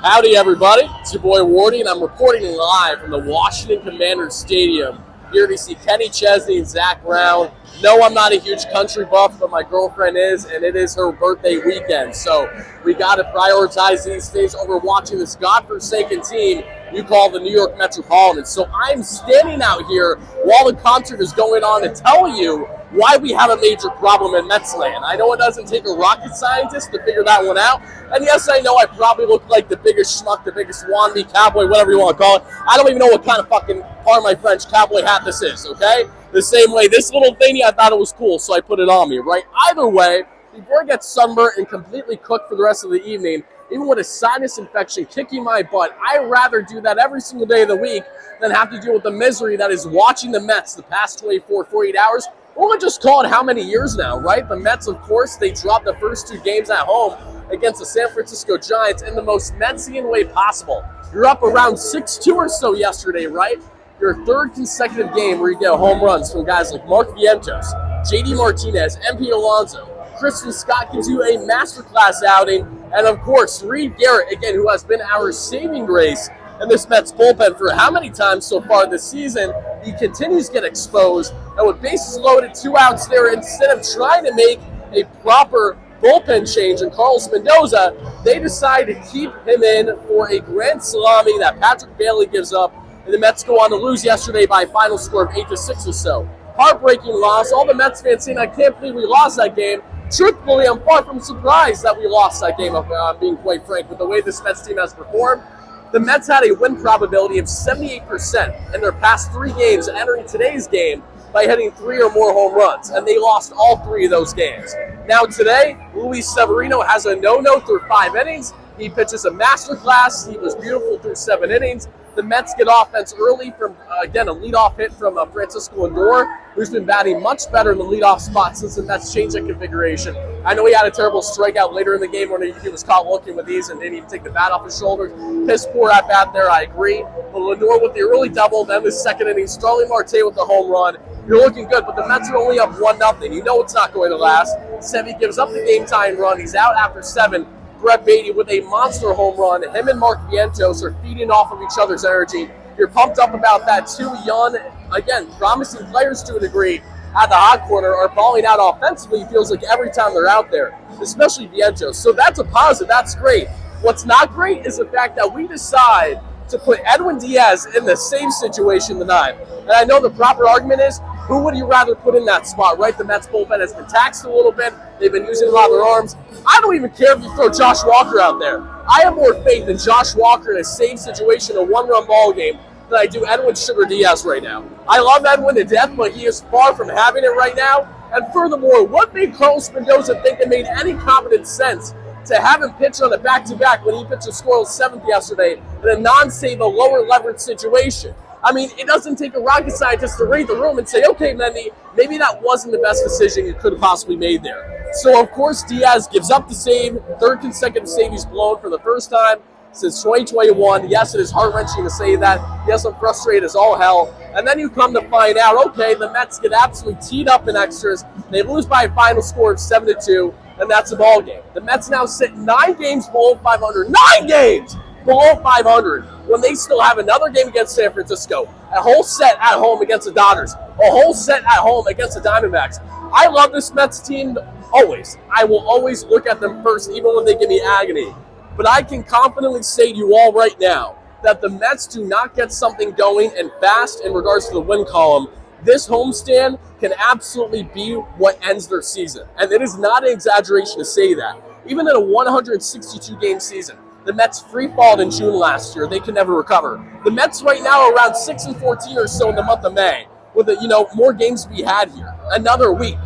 Howdy, everybody. It's your boy Wardy, and I'm reporting live from the Washington Commanders Stadium here to see Kenny Chesney and Zach Brown. No, I'm not a huge country buff, but my girlfriend is, and it is her birthday weekend. So we got to prioritize these things over watching this godforsaken team you call the New York Metropolitans. So I'm standing out here while the concert is going on to tell you why we have a major problem in Mets land. I know it doesn't take a rocket scientist to figure that one out. And yes, I know I probably look like the biggest schmuck, the biggest wannabe cowboy, whatever you want to call it. I don't even know what kind of fucking, pardon my French, cowboy hat this is, okay? The same way, this little thingy, I thought it was cool, so I put it on me, right? Either way, before I get sunburnt and completely cooked for the rest of the evening, even with a sinus infection kicking my butt, I'd rather do that every single day of the week than have to deal with the misery that is watching the Mets the past 24, 48 hours. We'll just call it how many years now, right? The Mets, of course, they dropped the first two games at home against the San Francisco Giants in the most Metsian way possible. You're up around 6-2 or so yesterday, right? Your third consecutive game where you get home runs from guys like Mark Vientos, JD Martinez, MP Alonso. Christian Scott gives you a masterclass outing. And, of course, Reed Garrett, again, who has been our saving grace in this Mets bullpen for how many times so far this season. He continues to get exposed. And with bases loaded, 2 outs there, instead of trying to make a proper bullpen change in Carlos Mendoza, they decide to keep him in for a grand salami that Patrick Bailey gives up. And the Mets go on to lose yesterday by a final score of 8-6 or so. Heartbreaking loss. All the Mets fans saying, I can't believe we lost that game. Truthfully, I'm far from surprised that we lost that game, being quite frank, with the way this Mets team has performed. The Mets had a win probability of 78% in their past 3 games, entering today's game by hitting 3 or more home runs, and they lost all 3 of those games. Now today, Luis Severino has a no-no through 5 innings. He pitches a masterclass. He was beautiful through 7 innings. The Mets get offense early from, again, a leadoff hit from Francisco Lindor, who's been batting much better in the leadoff spot since the Mets changed that configuration. I know he had a terrible strikeout later in the game when he was caught looking with these and didn't even take the bat off his shoulders. Piss poor at bat there, I agree. But Lindor with the early double, then the second inning, Starling Marte with the home run. You're looking good, but the Mets are only up 1-0. You know it's not going to last. Sevy gives up the game-tying run. He's out after 7. Brett Beatty with a monster home run. Him and Mark Vientos are feeding off of each other's energy. You're pumped up about that. 2 young, again, promising players to a degree at the hot corner are balling out offensively, feels like every time they're out there, especially Vientos. So that's a positive. That's great. What's not great is the fact that we decide to put Edwin Diaz in the same situation tonight. And I know the proper argument is, who would you rather put in that spot, right? The Mets bullpen has been taxed a little bit. They've been using a lot of their arms. I don't even care if you throw Josh Walker out there. I have more faith in Josh Walker in a save situation, a 1-run ball game, than I do Edwin Sugar Diaz right now. I love Edwin to death, but he is far from having it right now. And furthermore, what made Carlos Mendoza think it made any competent sense to have him pitch on a back-to-back when he pitched a scoreless 7th yesterday in a non-save, a lower leverage situation? I mean, it doesn't take a rocket scientist to read the room and say, okay, Mendy, maybe that wasn't the best decision you could have possibly made there. So, of course, Diaz gives up the save, 3rd consecutive save he's blown for the first time since 2021. Yes, it is heart-wrenching to say that. Yes, I'm frustrated as all hell. And then you come to find out, okay, the Mets get absolutely teed up in extras. They lose by a final score of 7-2, and that's the ball game. The Mets now sit 9 games below 500. 9 games below 500 when they still have another game against San Francisco, a whole set at home against the Dodgers, a whole set at home against the Diamondbacks. I love this Mets team always. I will always look at them first, even when they give me agony. But I can confidently say to you all right now that the Mets do not get something going and fast in regards to the win column. This homestand can absolutely be what ends their season. And it is not an exaggeration to say that. Even in a 162-game season, the Mets free-falled in June last year. They can never recover. The Mets right now are around 6-14 or so in the month of May, with more games to be had here. Another week.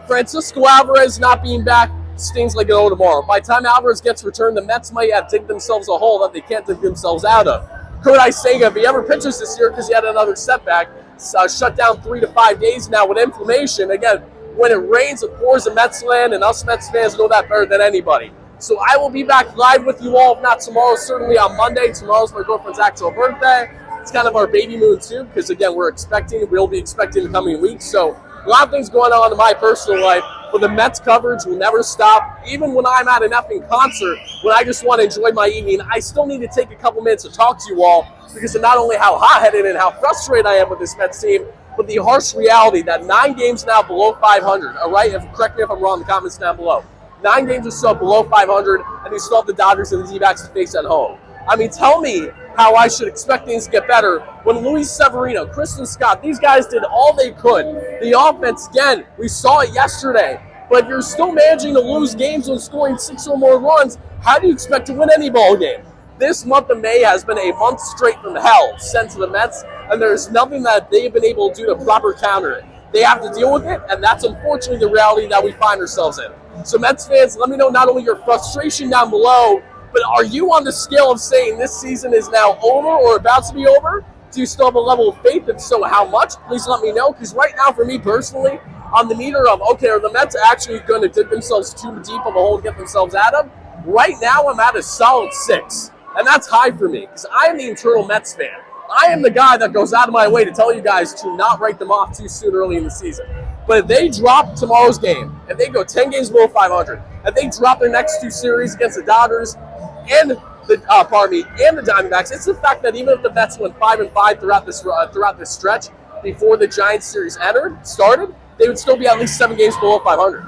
Francisco Alvarez not being back stings like no tomorrow. By the time Alvarez gets returned, the Mets might have digged themselves a hole that they can't dig themselves out of. Kurt Senga, if he ever pitches this year because he had another setback, shut down 3 to 5 days now with inflammation. Again, when it rains, it pours in Mets land, and us Mets fans know that better than anybody. So I will be back live with you all, if not tomorrow, certainly on Monday. Tomorrow's my girlfriend's actual birthday. It's kind of our baby moon, too, because, again, we'll be expecting the coming weeks. So a lot of things going on in my personal life. but the Mets coverage will never stop. Even when I'm at an effing concert, when I just want to enjoy my evening, I still need to take a couple minutes to talk to you all because of not only how hot-headed and how frustrated I am with this Mets team, but the harsh reality that 9 games now below 500, all right? Correct me if I'm wrong in the comments down below. 9 games or so below 500, and you still have the Dodgers and the D-backs to face at home. I mean, tell me how I should expect things to get better when Luis Severino, Kristen Scott, these guys did all they could. The offense, again, we saw it yesterday. But if you're still managing to lose games when scoring 6 or more runs, how do you expect to win any ball game? This month of May has been a month straight from hell sent to the Mets, and there's nothing that they've been able to do to proper counter it. They have to deal with it, and that's unfortunately the reality that we find ourselves in. So Mets fans, let me know not only your frustration down below, but are you on the scale of saying this season is now over or about to be over? Do you still have a level of faith? If so, how much? Please let me know, because right now for me personally, on the meter of, okay, are the Mets actually going to dig themselves too deep of a hole to get themselves out of? Right now I'm at a solid 6, and that's high for me, because I am the eternal Mets fan. I am the guy that goes out of my way to tell you guys to not write them off too soon early in the season. But if they drop tomorrow's game, if they go 10 games below 500, if they drop their next 2 series against the Dodgers and the Diamondbacks, it's the fact that even if the Mets went 5-5 throughout this stretch before the Giants series started, they would still be at least 7 games below 500.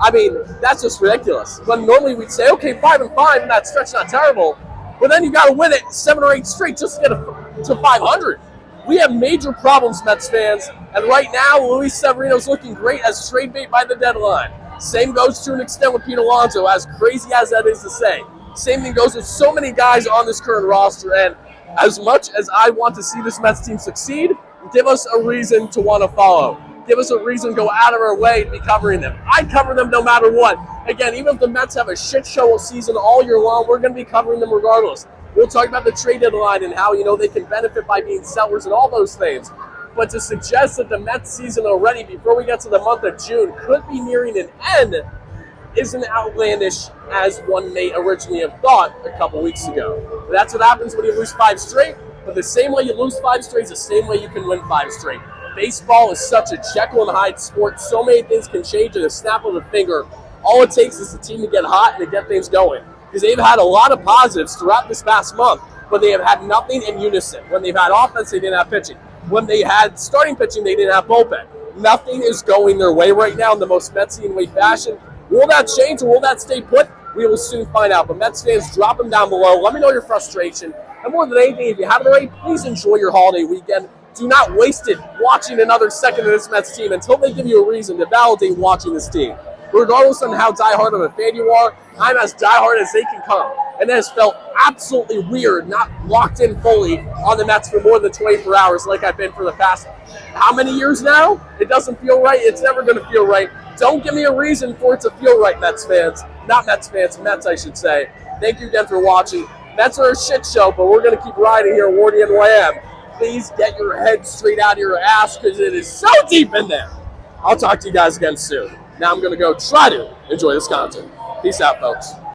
I mean, that's just ridiculous. When normally we'd say, okay, 5-5 in that stretch, not terrible, but then you got to win it 7 or 8 straight just to get to 500. We have major problems, Mets fans, and right now, Luis Severino's looking great as trade bait by the deadline. Same goes to an extent with Pete Alonso, as crazy as that is to say. Same thing goes with so many guys on this current roster, and as much as I want to see this Mets team succeed, give us a reason to want to follow. Give us a reason to go out of our way to be covering them. I cover them no matter what. Again, even if the Mets have a shit show season all year long, we're going to be covering them regardless. We'll talk about the trade deadline and how, they can benefit by being sellers and all those things. But to suggest that the Mets season already, before we get to the month of June, could be nearing an end isn't outlandish as one may originally have thought a couple weeks ago. But that's what happens when you lose 5 straight. But the same way you lose 5 straight is the same way you can win 5 straight. Baseball is such a Jekyll and Hyde sport. So many things can change at a snap of a finger. All it takes is the team to get hot and to get things going. Because they've had a lot of positives throughout this past month, but they have had nothing in unison. When they've had offense, they didn't have pitching. When they had starting pitching, they didn't have bullpen. Nothing is going their way right now in the most Metsian way fashion. Will that change or will that stay put? We will soon find out. But Mets fans, drop them down below. Let me know your frustration. And more than anything, if you haven't already, please enjoy your holiday weekend. Do not waste it watching another second of this Mets team until they give you a reason to validate watching this team. Regardless of how diehard of a fan you are, I'm as diehard as they can come. And it has felt absolutely weird not locked in fully on the Mets for more than 24 hours like I've been for the past how many years now? It doesn't feel right. It's never going to feel right. Don't give me a reason for it to feel right, Mets fans. Not Mets fans, Mets I should say. Thank you again for watching. Mets are a shit show, but we're going to keep riding here, WardyNYM. Please get your head straight out of your ass because it is so deep in there. I'll talk to you guys again soon. Now I'm going to go try to enjoy this content. Peace out, folks.